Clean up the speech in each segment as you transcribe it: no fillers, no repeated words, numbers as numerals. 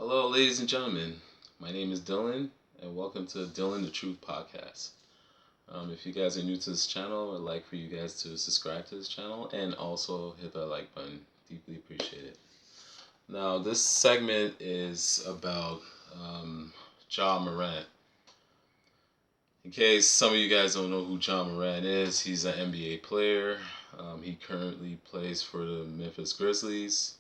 Hello, ladies and gentlemen. My name is Dylan, and welcome to Dylan the Truth podcast. If you guys are new to this channel, I'd like for you guys to subscribe to this channel and also hit that like button. Deeply appreciate it. Now, this segment is about Morant. In case some of you guys don't know who Morant is, he's an NBA player. He currently plays for the Memphis Grizzlies.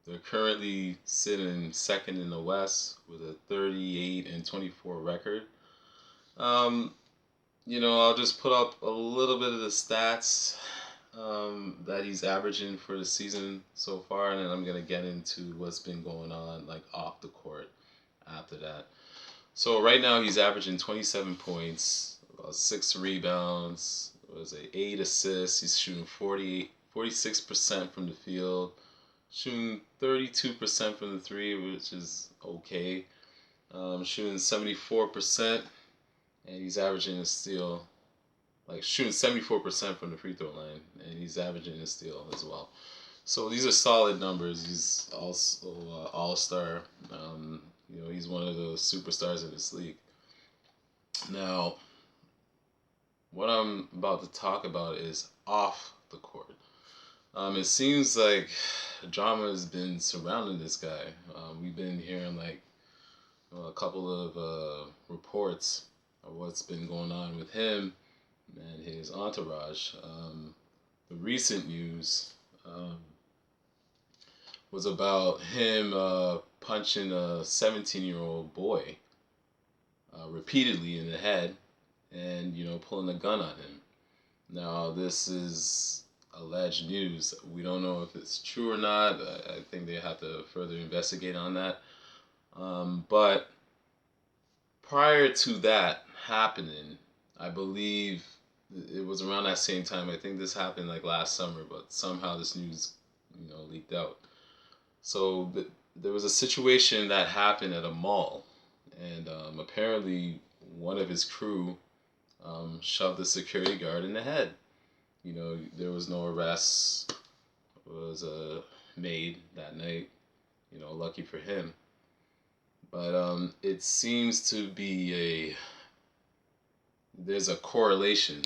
They're currently sitting second in the West with a 38-24 record. Um, I'll just put up a little bit of the stats that he's averaging for the season so far, and then I'm gonna get into what's been going on like off the court after that. So right now he's averaging 27 points, about 6 rebounds, 8 assists. He's shooting 46% from the field, shooting 32% from the three, which is okay. Shooting 74%, and he's averaging a steal, like shooting 74% from the free throw line, and he's averaging a steal as well. So these are solid numbers. He's also all-star. He's one of the superstars in this league. Now, what I'm about to talk about is off the court. It seems like drama has been surrounding this guy. We've been hearing like a couple of reports of what's been going on with him and his entourage. The recent news was about him punching a 17-year-old boy repeatedly in the head and, pulling a gun on him. Now, this is alleged news. We don't know if it's true or not. I think they have to further investigate on that. But prior to that happening, I believe it was around that same time. I think this happened like last summer, but somehow this news, leaked out. So there was a situation that happened at a mall, and apparently one of his crew shoved the security guard in the head. There was no arrests was made that night. Lucky for him. But it seems to be there's a correlation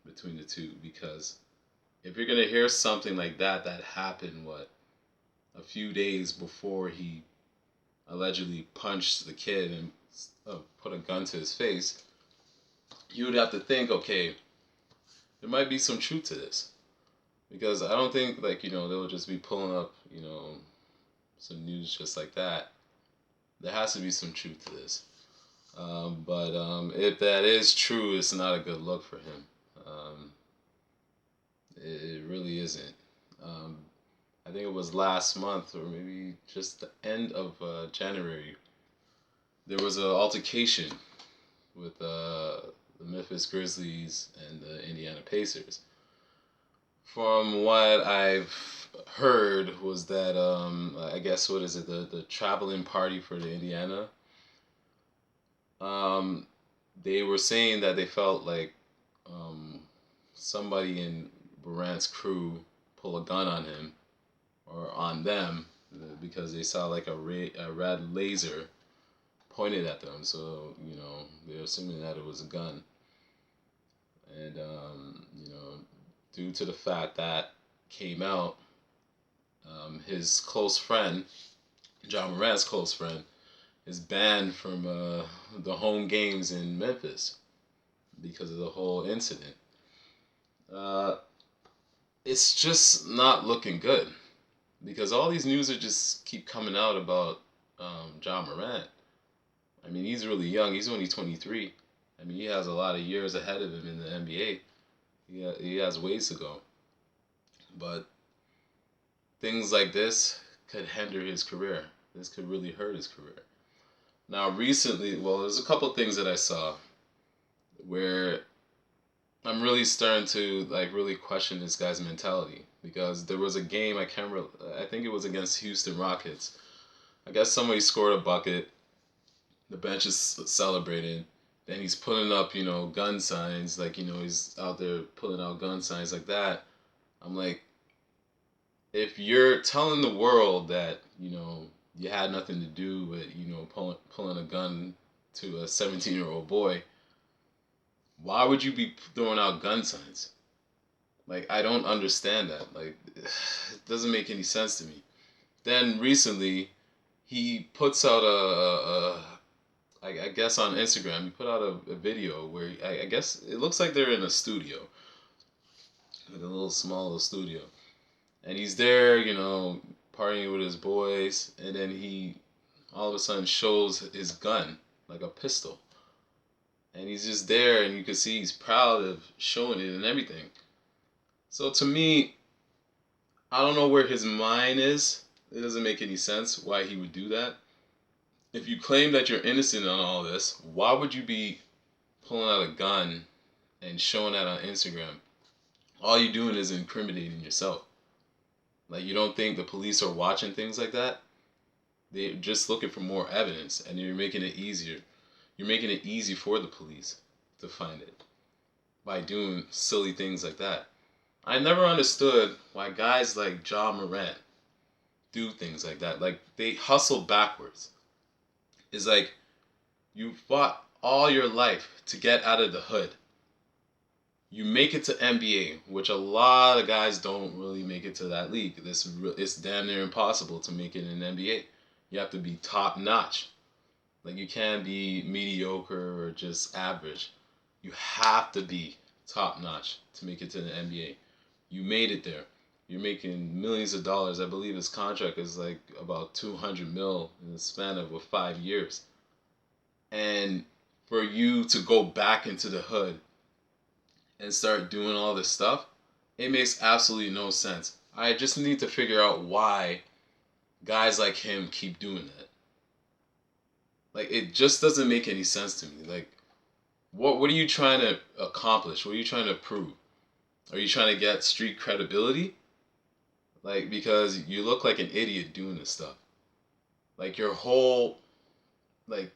between the two, because if you're gonna hear something like that happened a few days before he allegedly punched the kid and put a gun to his face, you would have to think, okay, there might be some truth to this, because I don't think they'll just be pulling up some news just like that. There has to be some truth to this. But if that is true, it's not a good look for him. It really isn't. I think it was last month, or maybe just the end of January, there was an altercation with the Memphis Grizzlies and the Indiana Pacers. From what I've heard was that I guess the traveling party for the Indiana. They were saying that they felt like somebody in Morant's crew pull a gun on him or on them, because they saw like a red laser pointed at them. So they're assuming that it was a gun, and due to the fact that came out, his close friend, Morant's close friend, is banned from the home games in Memphis because of the whole incident. It's just not looking good, because all these news are just keep coming out about Morant. I mean, he's really young. He's only 23. I mean, he has a lot of years ahead of him in the NBA. He has ways to go. But things like this could hinder his career. This could really hurt his career. Now, recently, there's a couple things that I saw where I'm really starting to really question this guy's mentality, because there was a game, I think it was against Houston Rockets. I guess somebody scored a bucket. The bench is celebrating. Then he's putting up, gun signs, he's out there pulling out gun signs like that. I'm like, if you're telling the world that, you had nothing to do with, pulling a gun to a 17-year-old boy. Why would you be throwing out gun signs? Like, I don't understand that. Like, it doesn't make any sense to me. Then recently, he puts out I guess on Instagram, he put out a video where I guess it looks like they're in a studio, like a little small little studio, and he's there, partying with his boys, and then he all of a sudden shows his gun, like a pistol, and he's just there, and you can see he's proud of showing it and everything. So to me, I don't know where his mind is. It doesn't make any sense why he would do that. If you claim that you're innocent on all this, why would you be pulling out a gun and showing that on Instagram? All you're doing is incriminating yourself. Like, you don't think the police are watching things like that? They're just looking for more evidence, and you're making it easier. You're making it easy for the police to find it by doing silly things like that. I never understood why guys like Ja Morant do things like that. Like, they hustle backwards. It's like you fought all your life to get out of the hood. You make it to NBA, which a lot of guys don't really make it to that league. It's damn near impossible to make it in NBA. You have to be top notch. Like, you can't be mediocre or just average. You have to be top notch to make it to the NBA. You made it there. You're making millions of dollars. I believe his contract is like about 200 mil in the span of 5 years. And for you to go back into the hood and start doing all this stuff, it makes absolutely no sense. I just need to figure out why guys like him keep doing that. Like, it just doesn't make any sense to me. Like, what are you trying to accomplish? What are you trying to prove? Are you trying to get street credibility? Like, because you look like an idiot doing this stuff. Like, like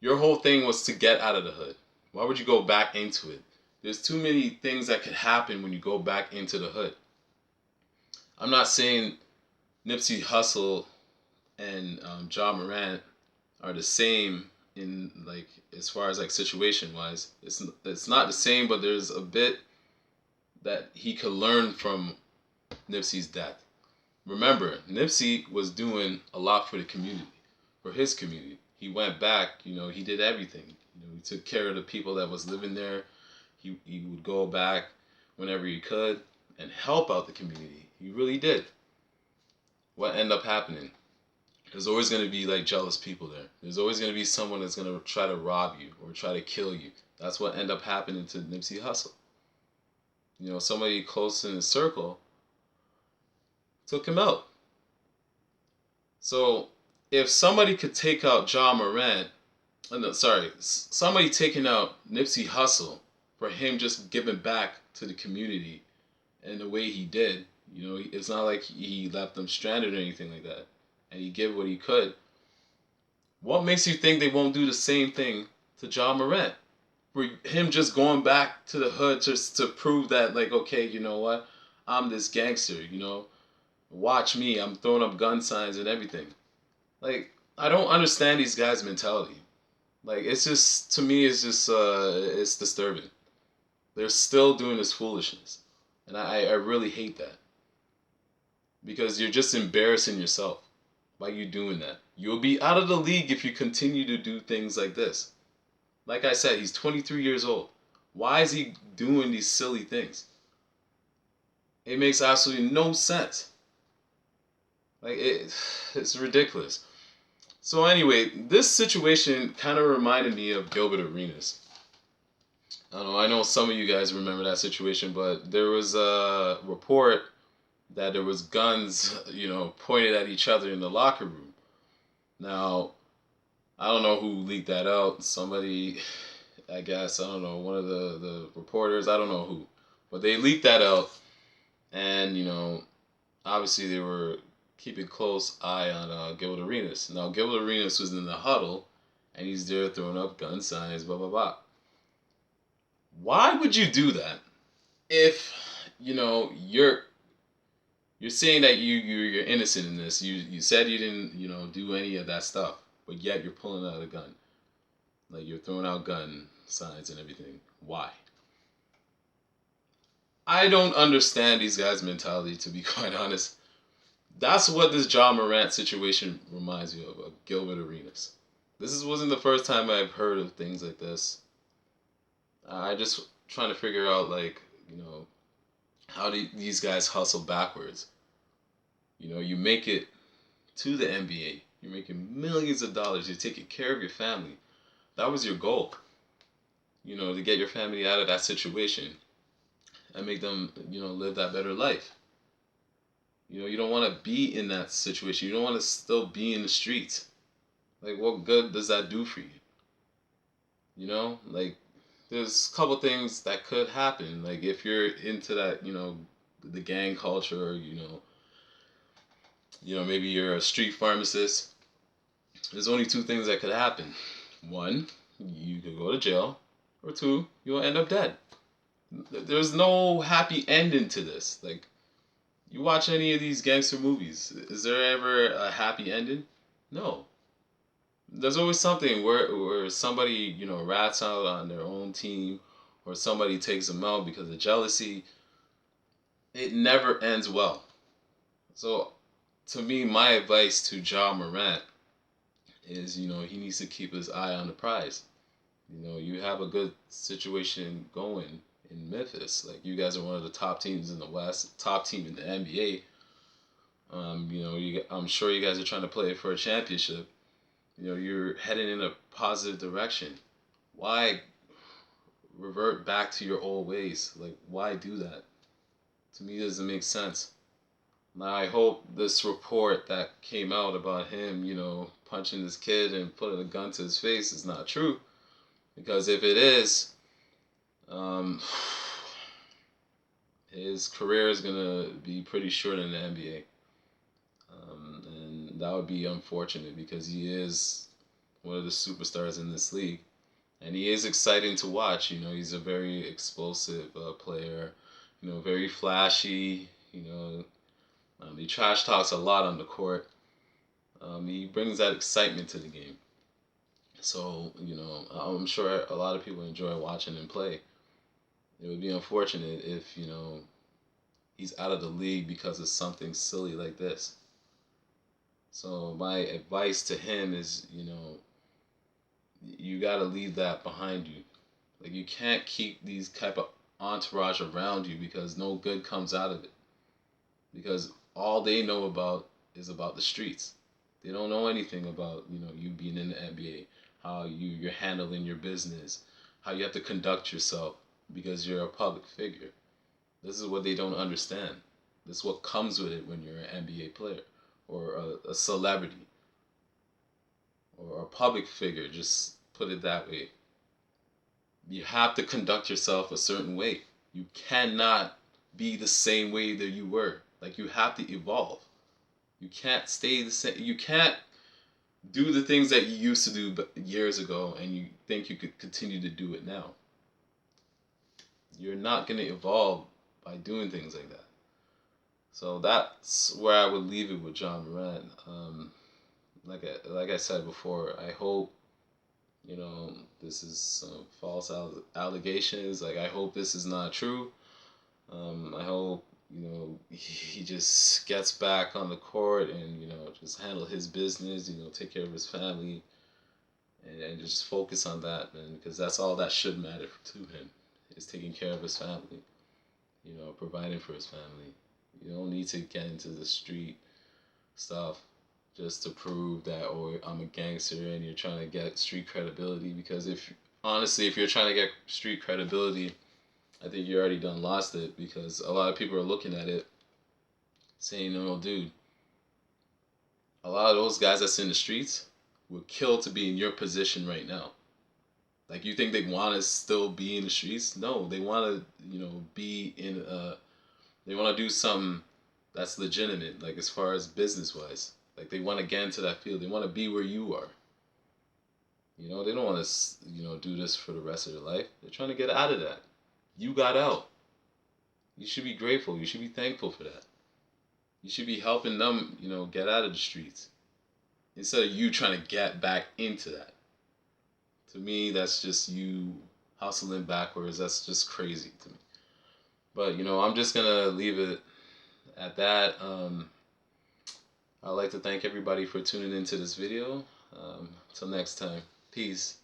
your whole thing was to get out of the hood. Why would you go back into it? There's too many things that could happen when you go back into the hood. I'm not saying Nipsey Hussle and Ja Morant are the same in, like, as far as like situation wise. It's not the same, but there's a bit that he could learn from Nipsey's death. Remember, Nipsey was doing a lot for the community, for his community. He went back, he did everything. He took care of the people that was living there. He would go back whenever he could and help out the community. He really did. What ended up happening? There's always going to be like jealous people there. There's always going to be someone that's going to try to rob you or try to kill you. That's what ended up happening to Nipsey Hussle. Somebody close in his circle took him out. So if somebody could take out Ja Morant, somebody taking out Nipsey Hussle for him just giving back to the community in the way he did, it's not like he left them stranded or anything like that, and he gave what he could. What makes you think they won't do the same thing to Ja Morant? For him just going back to the hood just to prove that, like, okay, you know what? I'm this gangster, watch me, I'm throwing up gun signs and everything. Like, I don't understand these guys' mentality. Like, it's just, to me, it's disturbing. They're still doing this foolishness. And I really hate that. Because you're just embarrassing yourself by you doing that. You'll be out of the league if you continue to do things like this. Like I said, he's 23 years old. Why is he doing these silly things? It makes absolutely no sense. Like, it's ridiculous. So anyway, this situation kind of reminded me of Gilbert Arenas. I don't know, I know some of you guys remember that situation, but there was a report that there was guns, pointed at each other in the locker room. Now, I don't know who leaked that out. Somebody, I guess, I don't know, one of the reporters, I don't know who. But they leaked that out, and, obviously they were keeping close eye on Gilbert Arenas. Now, Gilbert Arenas was in the huddle, and he's there throwing up gun signs, blah, blah, blah. Why would you do that if, you're You're saying that you're innocent in this. You said you didn't do any of that stuff, but yet you're pulling out a gun. Like you're throwing out gun signs and everything. Why? I don't understand these guys' mentality, to be quite honest. That's what this John Morant situation reminds me of Gilbert Arenas. Wasn't the first time I've heard of things like this. I just trying to figure out like how do these guys hustle backwards. You make it to the NBA. You're making millions of dollars. You're taking care of your family. That was your goal. To get your family out of that situation and make them live that better life. You don't want to be in that situation. You don't want to still be in the streets. Like, what good does that do for you? Like, there's a couple things that could happen. Like, if you're into that, the gang culture, or maybe you're a street pharmacist. There's only two things that could happen. One, you could go to jail, or two, you'll end up dead. There's no happy ending to this. Like, you watch any of these gangster movies, is there ever a happy ending? No. There's always something where somebody, rats out on their own team, or somebody takes them out because of jealousy. It never ends well. So, to me, my advice to Ja Morant is, he needs to keep his eye on the prize. You have a good situation going in Memphis. Like, you guys are one of the top teams in the West, top team in the NBA. I'm sure you guys are trying to play for a championship. You're heading in a positive direction. Why revert back to your old ways? Like, why do that? To me, it doesn't make sense. Now, I hope this report that came out about him, punching this kid and putting a gun to his face is not true. Because if it is, um, his career is going to be pretty short in the NBA. And that would be unfortunate because he is one of the superstars in this league. And he is exciting to watch. He's a very explosive player, very flashy. He trash talks a lot on the court. He brings that excitement to the game. So, I'm sure a lot of people enjoy watching him play. It would be unfortunate if, he's out of the league because of something silly like this. So my advice to him is, you got to leave that behind you. Like, you can't keep these type of entourage around you because no good comes out of it. Because all they know about is about the streets. They don't know anything about, you being in the NBA, how you're handling your business, how you have to conduct yourself because you're a public figure. This is what they don't understand. This is what comes with it when you're an NBA player or a celebrity or a public figure, just put it that way. You have to conduct yourself a certain way. You cannot be the same way that you were. Like, you have to evolve. You can't stay the same. You can't do the things that you used to do years ago and you think you could continue to do it now. You're not going to evolve by doing things like that. So that's where I would leave it with John Morant. Like I said before, I hope this is some false allegations. Like, I hope this is not true. I hope he just gets back on the court and just handle his business. Take care of his family, and just focus on that, man. Because that's all that should matter to him, is taking care of his family. Providing for his family. You don't need to get into the street stuff just to prove that, oh, I'm a gangster and you're trying to get street credibility. Because if you're trying to get street credibility, I think you already done lost it, because a lot of people are looking at it saying, oh, dude, a lot of those guys that's in the streets would kill to be in your position right now. Like, you think they want to still be in the streets? No, they want to, be in they want to do something that's legitimate, like as far as business wise. Like, they want to get into that field. They want to be where you are. They don't want to, do this for the rest of their life. They're trying to get out of that. You got out. You should be grateful. You should be thankful for that. You should be helping them, get out of the streets instead of you trying to get back into that. To me, that's just you hustling backwards. That's just crazy to me. But I'm just gonna leave it at that. I'd like to thank everybody for tuning into this video. Till next time, peace.